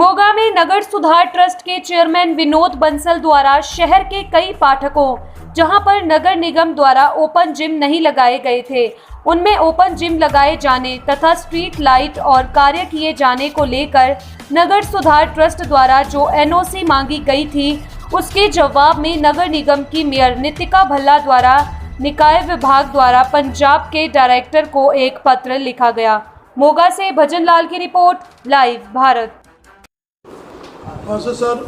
मोगा में नगर सुधार ट्रस्ट के चेयरमैन विनोद बंसल द्वारा शहर के कई पाठकों जहां पर नगर निगम द्वारा ओपन जिम नहीं लगाए गए थे, उनमें ओपन जिम लगाए जाने तथा स्ट्रीट लाइट और कार्य किए जाने को लेकर नगर सुधार ट्रस्ट द्वारा जो एनओसी मांगी गई थी, उसके जवाब में नगर निगम की मेयर नितिका भल्ला द्वारा निकाय विभाग द्वारा पंजाब के डायरेक्टर को एक पत्र लिखा गया। मोगा से भजन लाल की रिपोर्ट, लाइव भारत। हाँ सर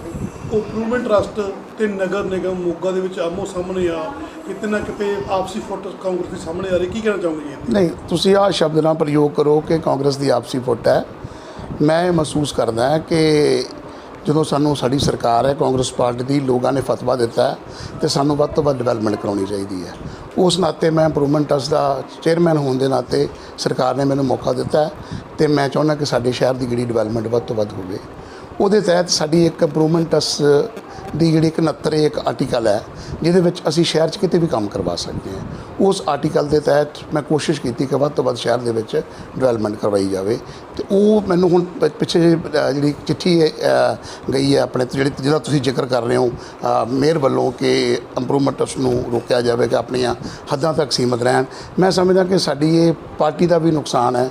इंप्रूवमेंट ट्रस्ट ਤੇ ਨਗਰ ਨਿਗਮ ਮੋਗਾ ਦੇ ਵਿੱਚ ਆਮੋ ਸਾਹਮਣੇ ਆ ਕਿਤੇ ਨਾ ਕਿਤੇ ਆਪਸੀ ਫੁੱਟ ਕਾਂਗਰਸ ਦੇ ਸਾਹਮਣੇ ਆ ਰਹੀ, ਕੀ ਕਹਿਣਾ ਚਾਹੋਗੇ ਜੀ? ਨਹੀਂ, ਤੁਸੀਂ ਆਹ ਸ਼ਬਦ ਨਾ ਪ੍ਰਯੋਗ ਕਰੋ ਕਿ ਕਾਂਗਰਸ ਦੀ ਆਪਸੀ ਫੁੱਟ ਹੈ। ਮੈਂ ਮਹਿਸੂਸ ਕਰਦਾ ਹਾਂ ਕਿ ਜਦੋਂ ਸਾਨੂੰ ਸਾਡੀ ਸਰਕਾਰ ਹੈ ਕਾਂਗਰਸ ਪਾਰਟੀ ਦੀ, ਲੋਕਾਂ ਨੇ ਫਤਵਾ ਦਿੱਤਾ ਤੇ ਸਾਨੂੰ ਵੱਧ ਤੋਂ ਵੱਧ ਡਿਵੈਲਪਮੈਂਟ ਕਰਾਉਣੀ ਚਾਹੀਦੀ ਹੈ। ਉਸ ਨਾਤੇ ਮੈਂ ਇੰਪਰੂਵਮੈਂਟ ਟਰਸਟ ਦਾ ਚੇਅਰਮੈਨ ਹੋਣ ਦੇ ਨਾਤੇ ਸਰਕਾਰ ਨੇ ਮੈਨੂੰ ਮੌਕਾ ਦਿੱਤਾ ਤੇ ਮੈਂ ਚਾਹੁੰਦਾ ਕਿ ਸਾਡੇ ਸ਼ਹਿਰ ਦੀ ਜਿਹੜੀ ਡਿਵੈਲਪਮੈਂਟ ਵੱਧ ਤੋਂ ਵੱਧ ਹੋਵੇ। ਉਹਦੇ ਤਹਿਤ ਸਾਡੀ ਇੱਕ ਇੰਪਰੂਵਮੈਂਟ ਟਰਸਟ ਦੀ ਜਿਹੜੀ 69 ਇੱਕ ਆਰਟੀਕਲ ਹੈ ਜਿਹਦੇ ਵਿੱਚ ਅਸੀਂ ਸ਼ਹਿਰ 'ਚ ਕਿਤੇ ਵੀ ਕੰਮ ਕਰਵਾ ਸਕਦੇ ਹਾਂ। ਉਸ ਆਰਟੀਕਲ ਦੇ ਤਹਿਤ ਮੈਂ ਕੋਸ਼ਿਸ਼ ਕੀਤੀ ਕਿ ਵੱਧ ਤੋਂ ਵੱਧ ਸ਼ਹਿਰ ਦੇ ਵਿੱਚ ਡਿਵੈਲਪਮੈਂਟ ਕਰਵਾਈ ਜਾਵੇ ਤੇ ਉਹ ਮੈਨੂੰ ਹੁਣ ਪਿੱਛੇ ਜਿਹੜੀ ਚਿੱਠੀ ਗਈ ਹੈ ਆਪਣੇ ਜਿਹਦਾ ਤੁਸੀਂ ਜ਼ਿਕਰ ਕਰ ਰਹੇ ਹੋ ਮੇਅਰ ਵੱਲੋਂ ਕਿ ਇੰਪਰੂਵਮੈਂਟ ਟਰਸਟ ਨੂੰ ਰੋਕਿਆ ਜਾਵੇ ਕਿ ਆਪਣੀਆਂ ਹੱਦਾਂ ਤੱਕ ਸੀਮਤ ਰਹਿਣ। ਮੈਂ ਸਮਝਦਾ ਕਿ ਸਾਡੀ ਇਹ ਪਾਰਟੀ ਦਾ ਵੀ ਨੁਕਸਾਨ ਹੈ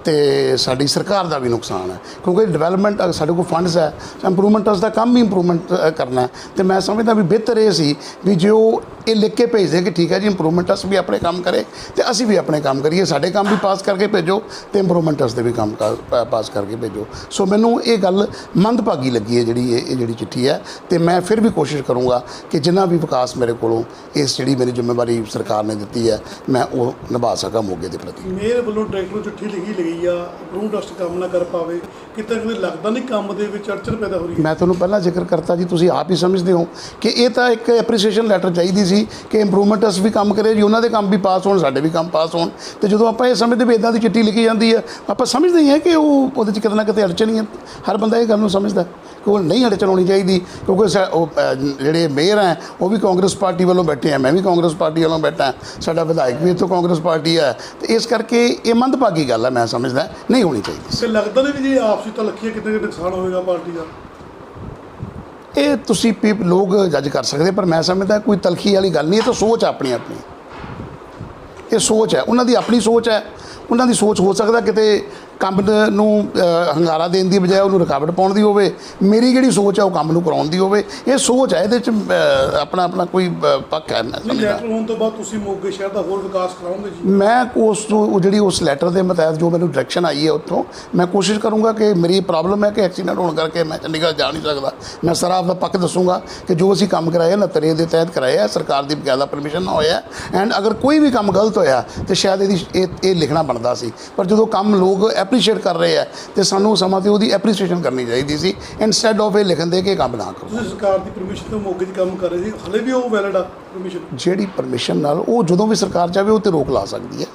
ਤੇ ਸਾਡੀ ਸਰਕਾਰ ਦਾ ਵੀ ਨੁਕਸਾਨ ਹੈ, ਕਿਉਂਕਿ ਡਿਵੈਲਪਮੈਂਟ ਸਾਡੇ ਕੋਲ ਫੰਡਸ ਹੈ, ਇੰਪਰੂਵਮੈਂਟ ਟਰਸਟ ਦਾ ਕੰਮ ਵੀ ਇੰਪਰੂਵਮੈਂਟ ਕਰਨਾ ਹੈ ਤੇ ਮੈਂ ਸਮਝਦਾ ਵੀ ਬਿਹਤਰ ਇਹ ਸੀ ਵੀ ਜੋ ਇਹ ਲਿਖ ਕੇ ਭੇਜਦੇ ਕਿ ਠੀਕ ਹੈ ਜੀ ਇੰਪਰੂਵਮੈਂਟ ਟਰਸਟ ਵੀ ਆਪਣੇ ਕੰਮ ਕਰੇ ਤੇ ਅਸੀਂ ਵੀ ਆਪਣੇ ਕੰਮ ਕਰੀਏ, ਸਾਡੇ ਕੰਮ ਵੀ ਪਾਸ ਕਰਕੇ ਭੇਜੋ ਤੇ ਇੰਪਰੂਵਮੈਂਟ ਟਰਸਟ ਦੇ ਵੀ ਕੰਮ ਪਾਸ ਕਰਕੇ ਭੇਜੋ। ਸੋ ਮੈਨੂੰ ਇਹ ਗੱਲ ਮੰਦਭਾਗੀ ਲੱਗੀ ਹੈ ਜਿਹੜੀ ਚਿੱਠੀ ਹੈ ਤੇ ਮੈਂ ਫਿਰ ਵੀ ਕੋਸ਼ਿਸ਼ ਕਰੂੰਗਾ ਕਿ ਜਿੰਨਾ ਵੀ ਵਿਕਾਸ ਮੇਰੇ ਕੋਲੋਂ ਇਸ ਜਿਹੜੀ ਮੇਰੀ ਜ਼ਿੰਮੇਵਾਰੀ ਸਰਕਾਰ ਨੇ ਦਿੱਤੀ ਹੈ ਮੈਂ ਉਹ ਨਿਭਾ ਸਕਾਂ ਮੋਗੇ ਦੇ ਪ੍ਰਤੀ। ਮੇਅਰ ਵੱਲੋਂ ਡਾਇਰੈਕਟਰ ਨੂੰ ਚਿੱਠੀ ਲਿਖੀ ਆ ਇੰਪਰੂਵਮੈਂਟ ਟਰਸਟ ਕੰਮ ਨਾ ਕਰ ਪਾਵੇ, ਕਿਤੇ ਲੱਗਦਾ ਨਹੀਂ ਕੰਮ ਦੇ ਵਿੱਚ ਅੜਚਨ ਪੈਦਾ ਹੋ ਰਹੀ ਹੈ। ਮੈਂ ਤੁਹਾਨੂੰ ਪਹਿਲਾਂ ਜ਼ਿਕਰ ਕਰਤਾ ਜੀ, ਤੁਸੀਂ ਆਪ ਹੀ ਸਮਝਦੇ ਹੋ ਕਿ ਇਹ ਤਾਂ ਇੱਕ ਐਪਰੀਸੀਏਸ਼ਨ ਲੈਟਰ ਚਾਹੀਦੀ ਸੀ ਕਿ ਇੰਪਰੂਵਮੈਂਟ ਟਰਸਟ ਵੀ ਕੰਮ ਕਰੇ ਜੀ, ਉਹਨਾਂ ਦੇ ਕੰਮ ਵੀ ਪਾਸ ਹੋਣ, ਸਾਡੇ ਵੀ ਕੰਮ ਪਾਸ ਹੋਣ। ਤੇ ਜਦੋਂ ਆਪਾਂ ਇਹ ਸਮਝਦੇ ਵੀ ਇੱਦਾਂ ਦੀ ਚਿੱਠੀ ਲਿਖੀ ਜਾਂਦੀ ਹੈ, ਆਪਾਂ ਸਮਝਦੇ ਹੀ ਹਾਂ ਕਿ ਉਹਦੇ 'ਚ ਕਿਤੇ ਨਾ ਕਿਤੇ ਅੜਚਨ ਹੀ ਹੈ। ਹਰ ਬੰਦਾ ਇਹ ਗੱਲ ਨੂੰ ਸਮਝਦਾ ਕਿ ਉਹ ਨਹੀਂ ਅੜਚਨ ਹੋਣੀ ਚਾਹੀਦੀ, ਕਿਉਂਕਿ ਜਿਹੜੇ ਮੇਅਰ ਹੈ ਉਹ ਵੀ ਕਾਂਗਰਸ ਪਾਰਟੀ ਵੱਲੋਂ ਬੈਠੇ ਆ, ਮੈਂ ਵੀ ਕਾਂਗਰਸ ਪਾਰਟੀ ਵੱਲੋਂ ਬੈਠਾ, ਸਾਡਾ ਵਿਧਾਇਕ ਵੀ ਇੱਥੋਂ ਕਾਂਗਰਸ ਪਾਰਟੀ ਹੈ ਤੇ ਇਸ ਕਰਕੇ ਇਹ ਮੰਦਭਾਗੀ ਗੱਲ ਹੈ, ਮੈਂ ਸਮਝਦਾ ਨਹੀਂ ਹੋਣੀ ਚਾਹੀਦੀ। ਤੇ ਲੱਗਦਾ ਨਹੀਂ ਵੀ ਜੇ ਆਪਸੀ ਤਲਖੀ ਕਿਤੇ ਨੁਕਸਾਨ ਹੋਵੇਗਾ ਪਾਰਟੀ ਦਾ? ਇਹ ਤੁਸੀਂ ਲੋਕ ਜੱਜ ਕਰ ਸਕਦੇ, ਪਰ ਮੈਂ ਸਮਝਦਾ ਕੋਈ ਤਲਖੀ ਵਾਲੀ ਗੱਲ ਨਹੀਂ, ਇਹ ਤਾਂ ਸੋਚ ਆਪਣੀ ਇਹ ਸੋਚ ਹੈ, ਉਹਨਾਂ ਦੀ ਆਪਣੀ ਸੋਚ ਹੈ। ਉਹਨਾਂ ਦੀ ਸੋਚ ਹੋ ਸਕਦਾ ਕਿਤੇ ਕੰਮ ਨੂੰ ਹੰਗਾਰਾ ਦੇਣ ਦੀ ਬਜਾਏ ਉਹਨੂੰ ਰੁਕਾਵਟ ਪਾਉਣ ਦੀ ਹੋਵੇ, ਮੇਰੀ ਜਿਹੜੀ ਸੋਚ ਹੈ ਉਹ ਕੰਮ ਨੂੰ ਕਰਾਉਣ ਦੀ ਹੋਵੇ। ਇਹ ਸੋਚ ਹੈ, ਇਹਦੇ 'ਚ ਆਪਣਾ ਕੋਈ ਪੱਕ ਹੈ। ਮੈਂ ਲੈਟਰ ਹੋਣ ਤੋਂ ਬਾਅਦ ਤੁਸੀਂ ਮੋਗੇ ਸ਼ਹਿਰ ਦਾ ਹੋਰ ਵਿਕਾਸ ਕਰਾਓਗੇ ਜੀ? ਮੈਂ ਉਸ ਲੈਟਰ ਦੇ ਮੁਤਾਬਕ ਜੋ ਮੈਨੂੰ ਡਾਇਰੈਕਸ਼ਨ ਆਈ ਹੈ ਉੱਥੋਂ ਮੈਂ ਕੋਸ਼ਿਸ਼ ਕਰੂੰਗਾ ਕਿ ਮੇਰੀ ਪ੍ਰੋਬਲਮ ਹੈ ਕਿ ਐਕਸੀਡੈਂਟ ਹੋਣ ਕਰਕੇ ਮੈਂ ਚੰਡੀਗੜ੍ਹ ਜਾ ਨਹੀਂ ਸਕਦਾ, ਮੈਂ ਸਾਰਾ ਆਪਦਾ ਪੱਕ ਦੱਸੂਗਾ ਕਿ ਜੋ ਅਸੀਂ ਕੰਮ ਕਰਾਏ 69 ਦੇ ਤਹਿਤ ਕਰਾਏ ਆ, ਸਰਕਾਰ ਦੀ ਬਕਾਇਦਾ ਪਰਮਿਸ਼ਨ ਨਾਲ ਹੋਇਆ ਐਂਡ ਅਗਰ ਕੋਈ ਵੀ ਕੰਮ ਗਲਤ ਹੋਇਆ ਤਾਂ ਸ਼ਾਇਦ ਇਹ ਲਿਖਣਾ ਬਣਦਾ ਸੀ, ਪਰ ਜਦੋਂ ਕੰਮ ਲੋਕ ਐਪਰੀਸ਼ੀਏਟ ਕਰ ਰਹੇ ਹੈ ਤੇ ਸਾਨੂੰ ਸਮਾਂ ਤੇ ਉਹਦੀ ਐਪਰੀਸ਼ੀਏਸ਼ਨ ਕਰਨੀ ਚਾਹੀਦੀ ਸੀ ਇਨਸਟੈਡ ਆਫ ਇਹ ਲਿਖਣ ਦੇ ਕਿ ਕੰਮ ਨਾ ਕਰੋ। ਤੁਸੀਂ ਸਰਕਾਰ ਦੀ ਪਰਮਿਸ਼ਨ ਤੋਂ ਮੋਗੇ 'ਚ ਕੰਮ ਕਰ ਰਹੇ ਸੀ, ਹਲੇ ਵੀ ਉਹ ਵੈਲਿਡ ਆ ਪਰਮਿਸ਼ਨ? ਜਿਹੜੀ ਪਰਮਿਸ਼ਨ ਨਾਲ ਉਹ ਜਦੋਂ ਵੀ ਸਰਕਾਰ ਚਾਹੇ ਉਹ ਤੇ ਰੋਕ ਲਾ ਸਕਦੀ ਹੈ,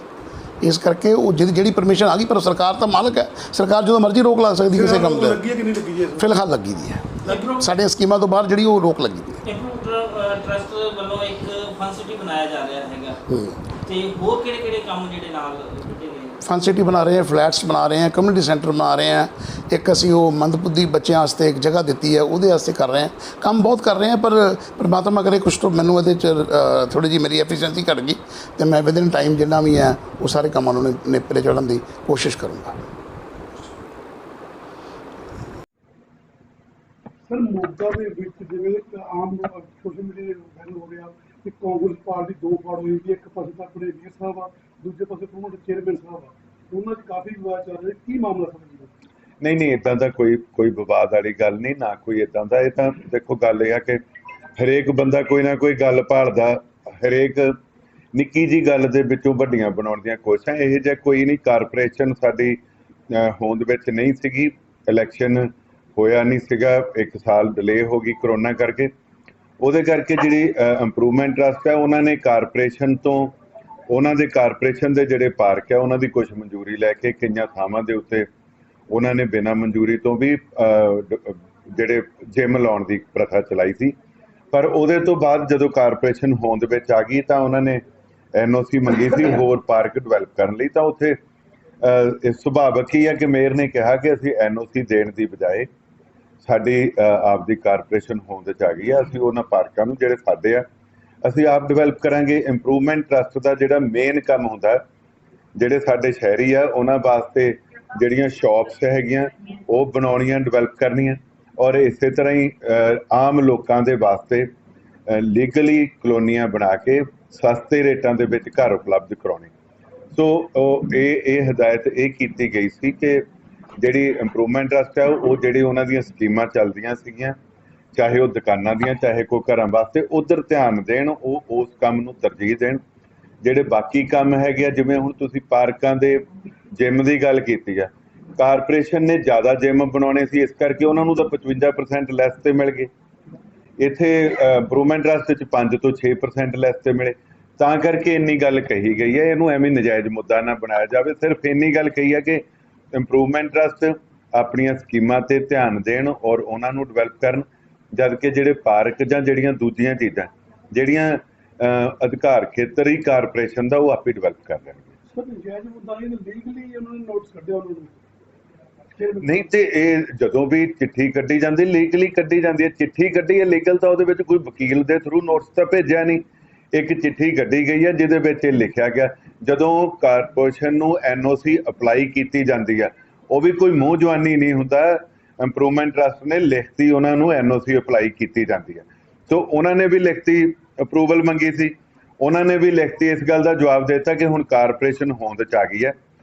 ਇਸ ਕਰਕੇ ਉਹ ਜਿਹੜੀ ਪਰਮਿਸ਼ਨ ਆ ਗਈ, ਪਰ ਸਰਕਾਰ ਤਾਂ ਮਾਲਕ ਹੈ, ਸਰਕਾਰ ਜਦੋਂ ਮਰਜ਼ੀ ਰੋਕ ਲਾ ਸਕਦੀ ਕਿਸੇ ਕੰਮ 'ਤੇ। ਲੱਗੀ ਹੈ ਕਿ ਨਹੀਂ ਲੱਗੀ ਹੈ? ਫਿਲਹਾਲ ਲੱਗੀ ਦੀ ਹੈ, ਸਾਡੇ ਸਕੀਮਾਂ ਤੋਂ ਬਾਹਰ ਜਿਹੜੀ ਉਹ ਰੋਕ ਲੱਗੀ ਦੀ ਹੈ। ਟਰਸਟ ਵੱਲੋਂ ਇੱਕ ਫਨ ਸਿਟੀ ਬਣਾਇਆ ਜਾ ਰਿਹਾ ਹੈਗਾ ਤੇ ਹੋਰ ਕਿਹੜੇ ਕੰਮ ਜਿਹੜੇ ਨਾਲ ਫਨ ਸਿਟੀ ਬਣਾ ਰਹੇ ਹਾਂ, ਫਲੈਟਸ ਬਣਾ ਰਹੇ ਹਾਂ, ਕਮਿਊਨਿਟੀ ਸੈਂਟਰ ਬਣਾ ਰਹੇ ਹਾਂ, ਇੱਕ ਅਸੀਂ ਉਹ ਮੰਦਬੁੱਧੀ ਬੱਚਿਆਂ ਵਾਸਤੇ ਇੱਕ ਜਗ੍ਹਾ ਦਿੱਤੀ ਹੈ ਉਹਦੇ ਵਾਸਤੇ ਕਰ ਰਹੇ ਹਾਂ, ਕੰਮ ਬਹੁਤ ਕਰ ਰਹੇ ਹਾਂ। ਪਰ ਪਰਮਾਤਮਾ ਕਰੇ ਕੁਛ ਤੋਂ ਮੈਨੂੰ ਇਹਦੇ 'ਚ ਥੋੜ੍ਹੀ ਜਿਹੀ ਮੇਰੀ ਐਫੀਸ਼ੀਐਂਸੀ ਘੱਟ ਗਈ ਅਤੇ ਮੈਂ ਵਿਦਿਨ ਟਾਈਮ ਜਿੰਨਾ ਵੀ ਹੈ ਉਹ ਸਾਰੇ ਕੰਮਾਂ ਨੂੰ ਨੇਪਰੇ ਚੜ੍ਹਨ ਦੀ ਕੋਸ਼ਿਸ਼ ਕਰੂੰਗਾ। ਸਰ ਮੋਗਾ ਦੇ ਵਿੱਚ ਜਿਵੇਂ ਆਮ ਸੋਸ਼ਲ ਮੀਡੀਆ ਵਾਇਰਲ ਹੋ ਰਿਹਾ ਕਿ ਕਾਂਗਰਸ ਪਾਰਟੀ ਦੋ ਫਾੜ ਹੋਈ ਵੀ, ਇੱਕ ਪਾਸੇ ਤਾਂ ਆਪਣੇ ਮੇਅਰ ਸਾਹਿਬ ਆ, ਦੂਜੇ ਪਾਸੇ ਪ੍ਰਮੋਟ ਚੇਅਰਮੈਨ ਸਾਹਿਬ ਆ, ਉਹਨਾਂ 'ਚ ਕਾਫੀ ਵਿਵਾਦ ਚੱਲ ਰਿਹਾ, ਕੀ ਮਾਮਲਾ ਸਮਝਦੇ? ਨਹੀਂ ਇੱਦਾਂ ਦਾ ਕੋਈ ਵਿਵਾਦ ਵਾਲੀ ਗੱਲ ਨਹੀਂ, ਨਾ ਕੋਈ ਇੱਦਾਂ ਦਾ। ਇਹ ਤਾਂ ਦੇਖੋ ਗੱਲ ਇਹ ਆ ਕਿ ਹਰੇਕ ਬੰਦਾ ਕੋਈ ਨਾ ਕੋਈ ਗੱਲ ਭਾਲਦਾ, ਹਰੇਕ ਨਿੱਕੀ ਜਿਹੀ ਗੱਲ ਦੇ ਵਿੱਚੋਂ ਵੱਡੀਆਂ ਬਣਾਉਣ ਦੀਆਂ ਕੋਸ਼ਿਸ਼ਾਂ। ਇਹ ਜਿਹਾ ਕੋਈ ਨਹੀਂ, ਕਾਰਪੋਰੇਸ਼ਨ ਸਾਡੀ ਹੋਂਦ ਵਿੱਚ ਨਹੀਂ ਸੀਗੀ, ਇਲੈਕਸ਼ਨ ਹੋਇਆ ਨਹੀਂ ਸੀਗਾ, 1 ਸਾਲ ਡਿਲੇ ਹੋ ਗਈ ਕਰੋਨਾ ਕਰਕੇ। ਉਹਦੇ ਕਰਕੇ ਜਿਹੜੀ ਇੰਪਰੂਵਮੈਂਟ ਟਰਸਟ ਹੈ ਉਹਨਾਂ ਨੇ ਕਾਰਪੋਰੇਸ਼ਨ ਤੋਂ ਉਹਨਾਂ ਦੇ ਕਾਰਪੋਰੇਸ਼ਨ ਦੇ ਜਿਹੜੇ ਪਾਰਕ ਹੈ ਉਹਨਾਂ ਦੀ ਕੁਛ ਮਨਜ਼ੂਰੀ ਲੈ ਕੇ ਕਈਆਂ ਥਾਵਾਂ ਦੇ ਉੱਤੇ ਉਹਨਾਂ ਨੇ ਬਿਨਾਂ ਮਨਜ਼ੂਰੀ ਤੋਂ ਵੀ ਜਿਹੜੇ ਜਿਮ ਲਾਉਣ ਦੀ ਪ੍ਰਥਾ ਚਲਾਈ ਸੀ। ਪਰ ਉਹਦੇ ਤੋਂ ਬਾਅਦ ਜਦੋਂ ਕਾਰਪੋਰੇਸ਼ਨ ਹੋਂਦ ਵਿੱਚ ਆ ਗਈ ਤਾਂ ਉਹਨਾਂ ਨੇ ਐਨਓਸੀ ਮੰਗੀ ਸੀ ਹੋਰ ਪਾਰਕ ਡਿਵੈਲਪ ਕਰਨ ਲਈ। ਤਾਂ ਉੱਥੇ ਸੁਭਾਵਿਕ ਹੀ ਹੈ ਕਿ ਮੇਅਰ ਨੇ ਕਿਹਾ ਕਿ ਅਸੀਂ ਐਨਓਸੀ ਦੇਣ ਦੀ ਬਜਾਏ ਸਾਡੀ ਆਪਦੀ ਕਾਰਪੋਰੇਸ਼ਨ ਹੋਂਦ 'ਚ ਆ ਗਈ ਆ। ਅਸੀਂ ਉਹਨਾਂ ਪਾਰਕਾਂ ਨੂੰ ਜਿਹੜੇ ਸਾਡੇ ਆ ਅਸੀਂ ਆਪ ਡਿਵੈਲਪ ਕਰਾਂਗੇ। ਇੰਪਰੂਵਮੈਂਟ ਟਰਸਟ ਦਾ ਜਿਹੜਾ ਮੇਨ ਕੰਮ ਹੁੰਦਾ, ਜਿਹੜੇ ਸਾਡੇ ਸ਼ਹਿਰੀ ਆ ਉਹਨਾਂ ਵਾਸਤੇ ਜਿਹੜੀਆਂ ਸ਼ਾਪਸ ਹੈਗੀਆਂ ਉਹ ਬਣਾਉਣੀਆਂ, ਡਿਵੈਲਪ ਕਰਨੀਆਂ, ਔਰ ਇਸੇ ਤਰ੍ਹਾਂ ਹੀ ਆਮ ਲੋਕਾਂ ਦੇ ਵਾਸਤੇ ਲੀਗਲੀ ਕਲੋਨੀਆਂ ਬਣਾ ਕੇ ਸਸਤੇ ਰੇਟਾਂ ਦੇ ਵਿੱਚ ਘਰ ਉਪਲਬਧ ਕਰਾਉਣੇ। ਸੋ ਇਹ ਹਦਾਇਤ ਇਹ ਕੀਤੀ ਗਈ ਸੀ ਕਿ ਜਿਹੜੀ ਇੰਪਰੂਵਮੈਂਟ ਟਰਸਟ ਹੈ ਉਹ ਜਿਹੜੀ ਉਹਨਾਂ ਦੀਆਂ ਸਕੀਮਾਂ ਚੱਲਦੀਆਂ ਸੀਗੀਆਂ, ਚਾਹੇ ਉਹ ਦੁਕਾਨਾਂ ਦੀਆਂ ਚਾਹੇ ਕੋਈ ਘਰਾਂ ਵਾਸਤੇ, ਉਧਰ ਧਿਆਨ ਦੇਣ, ਉਹ ਉਸ ਕੰਮ ਨੂੰ ਤਰਜੀਹ ਦੇਣ। ਜਿਹੜੇ ਬਾਕੀ ਕੰਮ ਹੈਗੇ ਆ, ਜਿਵੇਂ ਹੁਣ ਤੁਸੀਂ ਪਾਰਕਾਂ ਦੇ ਜਿਮ ਦੀ ਗੱਲ ਕੀਤੀ ਆ, ਕਾਰਪੋਰੇਸ਼ਨ ਨੇ ਜ਼ਿਆਦਾ ਜਿਮ ਬਣਾਉਣੇ ਸੀ, ਇਸ ਕਰਕੇ ਉਹਨਾਂ ਨੂੰ ਤਾਂ 55% ਲੈਸ ਤੇ ਮਿਲ ਗਏ। ਇੱਥੇ ਇੰਪਰੂਵਮੈਂਟ ਟਰਸਟ 'ਚ 5 ਤੋਂ 6% ਲੈਸ ਤੇ ਮਿਲੇ, ਤਾਂ ਕਰਕੇ ਇੰਨੀ ਗੱਲ ਕਹੀ ਗਈ ਹੈ। ਇਹਨੂੰ ਐਵੇਂ ਨਜਾਇਜ਼ ਮੁੱਦਾ ਨਾ ਬਣਾਇਆ ਜਾਵੇ। ਸਿਰਫ ਇੰਨੀ ਗੱਲ ਕਹੀ ਹੈ ਕਿ ਇੰਪਰੂਵਮੈਂਟ ਟਰਸਟ ਆਪਣੀਆਂ ਸਕੀਮਾਂ ਤੇ ਧਿਆਨ ਦੇਣ ਔਰ ਉਹਨਾਂ ਨੂੰ ਡਿਵੈਲਪ ਕਰਨ, ਜਦ ਕਿ ਜਿਹੜੇ ਪਾਰਕ ਜਾਂ ਜਿਹੜੀਆਂ ਦੂਜੀਆਂ ਚੀਜ਼ਾਂ ਜਿਹੜੀਆਂ ਅਧਿਕਾਰ ਖੇਤਰ ਹੀ ਕਾਰਪੋਰੇਸ਼ਨ ਦਾ, ਉਹ ਆਪੇ ਡਿਵੈਲਪ ਕਰ ਲੈਣਗੇ। ਸਰ ਨਜਾਇਜ਼ ਮੁੱਦਾ ਇਹ ਲੀਗਲੀ ਉਹਨਾਂ ਨੇ ਨੋਟਿਸ ਕੱਢਿਆ ਉਹਨਾਂ ਨੂੰ ਨਹੀਂ ਤੇ ਇਹ ਜਦੋਂ ਵੀ ਚਿੱਠੀ ਕੱਢੀ ਜਾਂਦੀ ਲੀਗਲੀ ਕੱਢੀ ਜਾਂਦੀ ਹੈ। ਚਿੱਠੀ ਕੱਢੀ ਹੈ ਲੀਗਲ, ਤਾਂ ਉਹਦੇ ਵਿੱਚ ਕੋਈ ਵਕੀਲ ਦੇ ਥਰੂ ਨੋਟਿਸ ਤਾਂ ਭੇਜਿਆ ਨਹੀਂ। ਇੱਕ ਚਿੱਠੀ ਕੱਢੀ ਗਈ ਹੈ ਜਿਹਦੇ ਵਿੱਚ ਇਹ ਲਿਖਿਆ ਗਿਆ, ਜਦੋਂ ਕਾਰਪੋਰੇਸ਼ਨ ਨੂੰ NOC ਅਪਲਾਈ ਕੀਤੀ ਜਾਂਦੀ ਹੈ, ਉਹ ਵੀ ਕੋਈ ਮੂੰਹ ਜਵਾਨੀ ਨਹੀਂ ਹੁੰਦਾ। ਇੰਪਰੂਵਮੈਂਟ ਟਰਸਟ ਨੇ ਲਿਖਤੀ ਉਹਨਾਂ ਨੂੰ NOC ਅਪਲਾਈ ਕੀਤੀ ਜਾਂਦੀ ਹੈ। ਸੋ ਉਹਨਾਂ ਨੇ ਵੀ ਲਿਖਤੀ ਅਪਰੂਵਲ ਮੰਗੀ ਸੀ, ਉਹਨਾਂ ਨੇ ਵੀ ਲਿਖਤੀ ਇਸ ਗੱਲ ਦਾ ਜਵਾਬ ਦਿੱਤਾ ਕਿ ਹੁਣ ਕਾਰਪੋਰੇਸ਼ਨ ਹੋਂਦ 'ਚ ਆ ਗਈ ਹੈ,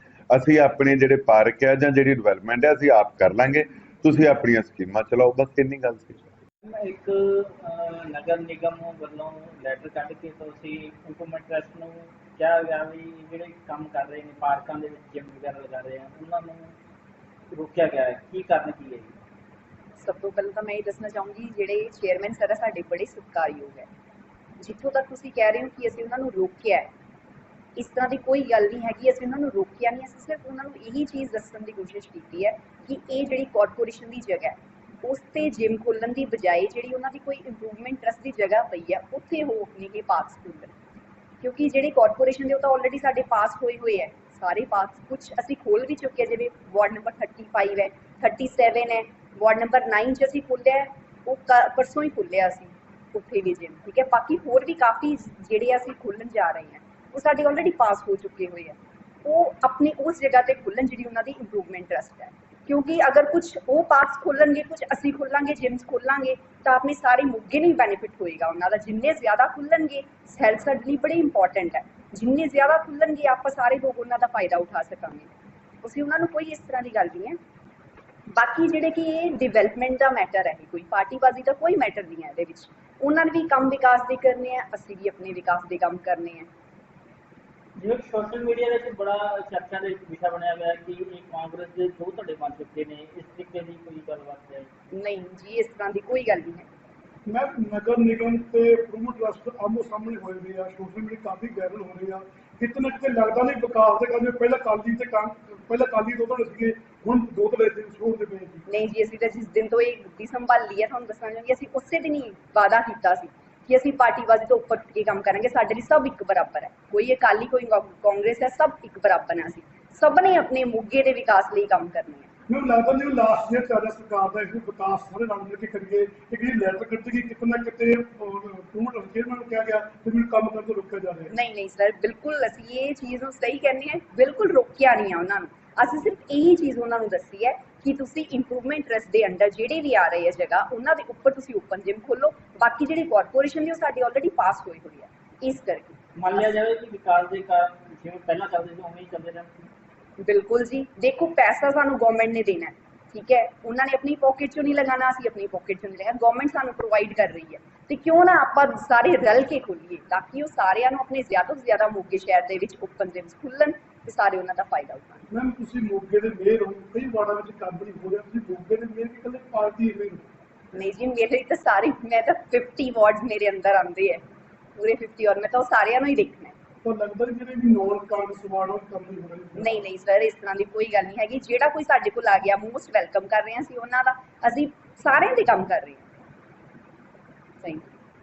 ਅਸੀਂ ਆਪਣੇ ਜਿਹੜੇ ਪਾਰਕ ਹੈ ਜਾਂ ਜਿਹੜੀ ਡਿਵੈਲਪਮੈਂਟ ਹੈ ਅਸੀਂ ਆਪ ਕਰ ਲਾਂਗੇ, ਤੁਸੀਂ ਆਪਣੀਆਂ ਸਕੀਮਾਂ ਚਲਾਓ। ਬਸ ਇੰਨੀ ਗੱਲ ਸੀ। ਇੱਕ ਨਗਰ ਨਿਗਮ ਵੱਲੋਂ ਲੈਟਰ ਕੱਢ ਕੇ ਤੁਸੀਂ ਇੰਪਰੂਵਮੈਂਟ ਟਰਸਟ ਨੂੰ ਕਿਹਾ ਗਿਆ ਵੀ ਜਿਹੜੇ ਕੰਮ ਕਰ ਰਹੇ ਨੇ ਪਾਰਕਾਂ ਦੇ ਵਿੱਚ ਜਿਮ ਵਗੈਰਾ ਲਗਾ ਰਹੇ ਆ ਉਹਨਾਂ ਨੂੰ ਰੋਕਿਆ ਗਿਆ ਹੈ, ਕੀ ਕਾਰਨ ਕੀ ਹੈ ਜੀ? ਸਭ ਤੋਂ ਪਹਿਲਾਂ ਤਾਂ ਮੈਂ ਇਹ ਦੱਸਣਾ ਚਾਹੂੰਗੀ, ਜਿਹੜੇ ਚੇਅਰਮੈਨ ਸਰ ਸਾਡੇ ਬੜੇ ਸਤਿਕਾਰਯੋਗ ਹੈ। ਜਿੱਥੋਂ ਤੱਕ ਤੁਸੀਂ ਕਹਿ ਰਹੇ ਹੋ ਕਿ ਅਸੀਂ ਉਹਨਾਂ ਨੂੰ ਰੋਕਿਆ ਹੈ, ਇਸ ਤਰ੍ਹਾਂ ਦੀ ਕੋਈ ਗੱਲ ਨਹੀਂ ਹੈਗੀ। ਅਸੀਂ ਉਹਨਾਂ ਨੂੰ ਰੋਕਿਆ ਨਹੀਂ, ਅਸੀਂ ਸਿਰਫ ਉਹਨਾਂ ਨੂੰ ਇਹੀ ਚੀਜ਼ ਦੱਸਣ ਦੀ ਕੋਸ਼ਿਸ਼ ਕੀਤੀ ਹੈ ਕਿ ਇਹ ਜਿਹੜੀ ਕਾਰਪੋਰੇਸ਼ਨ ਦੀ ਜਗ੍ਹਾ ਹੈ ਉਸ 'ਤੇ ਜਿਮ ਖੋਲ੍ਹਣ ਦੀ ਬਜਾਏ ਜਿਹੜੀ ਉਹਨਾਂ ਦੀ ਕੋਈ ਇੰਪਰੂਵਮੈਂਟ ਟਰਸਟ ਦੀ ਜਗ੍ਹਾ ਪਈ ਹੈ ਉੱਥੇ ਉਹ ਆਪਣੇ ਇਹ ਪਾਰਕਸ ਖੋਲ੍ਹਣ, ਕਿਉਂਕਿ ਜਿਹੜੇ ਕਾਰਪੋਰੇਸ਼ਨ ਦੇ ਉਹ ਤਾਂ ਆਲਰੇਡੀ ਸਾਡੇ ਪਾਸ ਹੋਏ ਹੈ ਸਾਰੇ ਪਾਰਕਸ। ਕੁਛ ਅਸੀਂ ਖੋਲ੍ਹ ਵੀ ਚੁੱਕੇ, ਜਿਵੇਂ ਵਾਰਡ ਨੰਬਰ 35 ਹੈ, 37 ਹੈ, ਵਾਰਡ ਨੰਬਰ 9 'ਚ ਅਸੀਂ ਖੋਲ੍ਹਿਆ, ਉਹ ਪਰਸੋਂ ਹੀ ਖੋਲ੍ਹਿਆ ਅਸੀਂ ਉੱਥੇ ਵੀ ਜਿਮ, ਠੀਕ ਹੈ। ਬਾਕੀ ਹੋਰ ਵੀ ਕਾਫੀ ਜਿਹੜੇ ਅਸੀਂ ਖੋਲ੍ਹਣ ਜਾ ਰਹੇ ਹਾਂ ਉਹ ਸਾਡੇ ਆਲਰੇਡੀ ਪਾਸ ਹੋ ਚੁੱਕੇ ਹੋਏ ਆ, ਉਹ ਆਪਣੀ ਉਸ ਜਗ੍ਹਾ 'ਤੇ ਖੋਲ੍ਹਣ ਜਿਹੜੀ ਉਹਨਾਂ ਦੀ ਇੰਪਰੂਵਮੈਂਟ ਟਰਸਟ ਹੈ। ਕਿਉਂਕਿ ਅਗਰ ਕੁਛ ਉਹ ਪਾਰਕਸ ਖੋਲ੍ਹਣਗੇ, ਕੁਛ ਅਸੀਂ ਖੋਲਾਂਗੇ, ਜਿਮਸ ਖੋਲਾਂਗੇ, ਤਾਂ ਆਪਣੇ ਸਾਰੇ ਮੋਗੇ ਨੂੰ ਹੀ ਬੈਨੀਫਿਟ ਹੋਏਗਾ ਉਹਨਾਂ ਦਾ। ਜਿੰਨੇ ਜ਼ਿਆਦਾ ਖੁੱਲਣਗੇ, ਹੈਲਥ ਸਾਡੇ ਲਈ ਬੜੀ ਇੰਪੋਰਟੈਂਟ ਹੈ, ਜਿੰਨੇ ਜ਼ਿਆਦਾ ਖੁੱਲਣਗੇ ਆਪਾਂ ਸਾਰੇ ਲੋਕ ਉਹਨਾਂ ਦਾ ਫਾਇਦਾ ਉਠਾ ਸਕਾਂਗੇ। ਅਸੀਂ ਉਹਨਾਂ ਨੂੰ ਕੋਈ ਇਸ ਤਰ੍ਹਾਂ ਦੀ ਗੱਲ ਨਹੀਂ ਹੈ। ਬਾਕੀ ਜਿਹੜੇ ਕਿ ਇਹ ਡਿਵੈਲਪਮੈਂਟ ਦਾ ਮੈਟਰ ਹੈ, ਕੋਈ ਪਾਰਟੀਬਾਜ਼ੀ ਦਾ ਕੋਈ ਮੈਟਰ ਨਹੀਂ ਹੈ ਇਹਦੇ ਵਿੱਚ। ਉਹਨਾਂ ਨੇ ਵੀ ਕੰਮ ਵਿਕਾਸ ਦੇ ਕਰਨੇ ਆ, ਅਸੀਂ ਵੀ ਆਪਣੇ ਵਿਕਾਸ ਦੇ ਕੰਮ ਕਰਨੇ ਆ। ਜਿਵੇਂ ਸੋਸ਼ਲ ਮੀਡੀਆ ਵਿੱਚ ਬੜਾ ਚਰਚਾ ਦਾ ਇੱਕ ਵਿਸ਼ਾ ਬਣਿਆ ਹੋਇਆ ਕਿ ਇਹ ਕਾਂਗਰਸ ਦੇ ਦੋ ਧੜੇ ਬਣ ਚੁੱਕੇ ਨੇ, ਇਸ ਤਰੀਕੇ ਦੀ ਕੋਈ ਗੱਲਬਾਤ ਹੈ? ਨਹੀਂ ਜੀ, ਇਸ ਤਰ੍ਹਾਂ ਦੀ ਕੋਈ ਗੱਲ ਨਹੀਂ ਹੈ। ਮੈਂ ਨਗਰ ਨਿਗਮ ਤੇ ਇੰਪਰੂਵਮੈਂਟ ਟਰਸਟ ਆਮੋ ਸਾਹਮਣੇ ਹੋਏ ਨੇ ਆ, ਸੋਸ਼ਲ ਮੀਡੀਆ ਕਾਫੀ ਵਾਇਰਲ ਹੋ ਰਹੇ ਆ। ਕਿਤੇ ਨਾ ਕਿਤੇ ਲੱਗਦਾ ਨਹੀਂ ਵਿਕਾਸ ਦੇ ਕੰਮ, ਪਹਿਲਾਂ ਕਾਲੀ ਦੋ ਧੜੇ ਸੀਗੇ, ਹੁਣ ਦੋ ਧੜੇ ਸ਼ੋਰ ਦੇ ਪਏ ਸੀ। ਨਹੀਂ ਜੀ, ਅਸੀਂ ਤਾਂ ਜਿਸ ਦਿਨ ਤੋਂ ਇਹ ਗੁੱਡੀ ਸੰਭਾਲੀ ਹੈ ਤੁਹਾਨੂੰ ਦੱਸਣਾ ਚਾਹੁੰਦੀ, ਅਸੀਂ ਉਸੇ ਦਿਨ ਹੀ ਵਾਅਦਾ ਕੀਤਾ ਸੀ ਕਿ ਅਸੀਂ ਪਾਰਟੀਬਾਜ਼ੀ ਤੋਂ ਉੱਪਰ ਉੱਠ ਕੇ ਕੰਮ ਕਰਾਂਗੇ। ਸਾਡੇ ਲਈ ਸਭ ਇੱਕ ਬਰਾਬਰ ਹੈ, ਕੋਈ ਅਕਾਲੀ ਕੋਈ ਕਾਂਗਰਸ ਹੈ, ਸਭ ਇੱਕ ਬਰਾਬਰ ਹੈ। ਅਸੀਂ ਸਭ ਨੇ ਆਪਣੇ ਮੋਗੇ ਦੇ ਵਿਕਾਸ ਲਈ ਕੰਮ ਕਰਨਾ ਹੈ। ਮੈਨੂੰ ਲੱਗਦਾ ਨਹੀਂ ਲਾਸਟ ਈਅਰ ਚੱਲ ਰਿਹਾ ਸਰਕਾਰ ਦਾ ਇਹ ਵਿਕਾਸ ਸਾਰੇ ਰਲ ਮਿਲ ਕੇ ਕਰੀਏ। ਇੱਕ ਜਿਹੜੀ ਲੈਟਰ ਕੱਢੀ ਗਈ ਕਿਤੇ ਨਾ ਕਿਤੇ ਇੰਪਰੂਵਮੈਂਟ ਚੇਅਰਮੈਨ ਨੂੰ ਕਿਹਾ ਗਿਆ ਤੇ ਮੈਨੂੰ ਕੰਮ ਕਰਨ ਤੋਂ ਰੋਕਿਆ ਜਾ ਰਿਹਾ। ਨਹੀਂ ਸਰ, ਬਿਲਕੁਲ ਅਸੀਂ ਇਹ ਚੀਜ਼ ਨੂੰ ਸਹੀ ਕਹਿੰਦੇ ਹਾਂ, ਬਿਲਕੁਲ ਰੋਕਿਆ ਨਹੀਂ ਆ ਉਹਨਾਂ ਨੂੰ। ਅਸੀਂ ਸਿਰਫ ਇਹੀ ਚੀਜ਼ ਉਹਨਾਂ ਨੂੰ ਦੱਸੀ ਹੈ ਕਿ ਤੁਸੀਂ ਇੰਪਰੂਵਮੈਂਟ ਟਰਸਟ ਦੇ ਅੰਡਰ ਜਿਹੜੇ ਵੀ ਆ ਰਹੇ ਆ ਜਗ੍ਹਾ, ਉਹਨਾਂ ਦੇ ਉੱਪਰ ਤੁਸੀਂ ਓਪਨ ਜਿਮ ਖੋਲੋ। ਬਾਕੀ ਜਿਹੜੀ ਕਾਰਪੋਰੇਸ਼ਨ ਦੀ ਉਹ ਸਾਡੀ ਆਲਰੇਡੀ ਪਾਸ ਹੋਈ ਹੈ, ਇਸ ਕਰਕੇ ਮੰਨ ਲਿਆ ਜਾਵੇ ਕਿ ਵਿਕਾਸ ਦੇ ਕਾਰਨ ਜਿਵੇਂ ਪਹਿਲਾਂ ਚੱਲਦੇ ਸੀ ਉਵੇਂ ਹੀ ਚੱਲਦੇ ਰਹਿਣ। ਬਿਲਕੁਲ ਜੀ, ਦੇਖੋ ਪੈਸਾ ਸਾਨੂੰ ਗਵਰਨਮੈਂਟ ਨੇ ਦੇਣਾ, ਠੀਕ ਹੈ, ਉਹਨਾਂ ਨੇ ਆਪਣੀ ਪੋਕਟ ਚੋਂ ਨਹੀਂ ਲਗਾਉਣਾ, ਅਸੀਂ ਆਪਣੀ ਪੋਕਟ ਚੋਂ ਨਹੀਂ ਲਗਾਉਣਾ। ਗਵਰਨਮੈਂਟ ਸਾਨੂੰ ਪ੍ਰੋਵਾਈਡ ਕਰ ਰਹੀ ਹੈ ਤੇ ਕਿਉਂ ਨਾ ਆਪਾਂ ਸਾਰੇ ਰਲ ਕੇ ਖੋਲੀਏ ਤਾਂ ਕਿ ਉਹ ਸਾਰਿਆਂ ਨੂੰ ਆਪਣੇ ਜ਼ਿਆਦਾ ਤੋਂ ਜ਼ਿਆਦਾ ਮੋਗੇ ਸ਼ਹਿਰ ਦੇ ਵਿੱਚ ਓਪਨ ਜਿਮਸ ਖੁੱਲਣ ਤੇ ਸਾਰੇ ਉਹਨਾਂ ਦਾ ਫਾਇਦਾ ਉਠਾਉਣ। ਮੈਮ ਤੁਸੀਂ ਮੋਗੇ ਦੇ ਮੇਅਰ ਹੋ, ਕਈ ਵਾਰਡਾਂ ਵਿੱਚ ਕੰਮ ਨਹੀਂ ਹੋ ਰਿਹਾ, ਤੁਸੀਂ ਮੋਗੇ ਦੇ ਮੇਅਰ ਕਿ ਇਕੱਲੇ ਪਾਰਟੀ ਮੇਅਰ ਹੋ? ਨਹੀਂ ਜੀ, ਮੇਰੇ ਤਾਂ ਸਾਰੇ, ਮੈਂ ਤਾਂ 50 ਵਾਰਡਸ ਮੇਰੇ ਅੰਦਰ ਆਉਂਦੇ ਹੈ, ਪੂਰੇ 50, ਔਰ ਮੈਂ ਤਾਂ ਉਹ ਸਾਰਿਆਂ ਨੂੰ ਹੀ ਦੇਖਣਾ ਹੈ। ਤਾਂ ਲੱਗਦਾ ਨਹੀਂ ਜਿਹੜੇ ਵੀ ਨੌਨ ਕਾਂਗਰਸ ਵਾਰਡ ਉਹ ਕੰਮ ਨਹੀਂ ਹੋ ਰਹੇ? ਨਹੀਂ ਸਰ, ਇਸ ਤਰ੍ਹਾਂ ਦੀ ਕੋਈ ਗੱਲ ਨਹੀਂ ਹੈਗੀ। ਜਿਹੜਾ ਕੋਈ ਸਾਡੇ ਕੋਲ ਆ ਗਿਆ ਮੋਸਟ ਵੈਲਕਮ ਕਰ ਰਹੇ ਹਾਂ ਅਸੀਂ ਉਹਨਾਂ ਦਾ, ਅਸੀਂ ਸਾਰਿਆਂ ਦੇ ਕੰਮ ਕਰ ਰਹੇ ਹਾਂ। Thank you.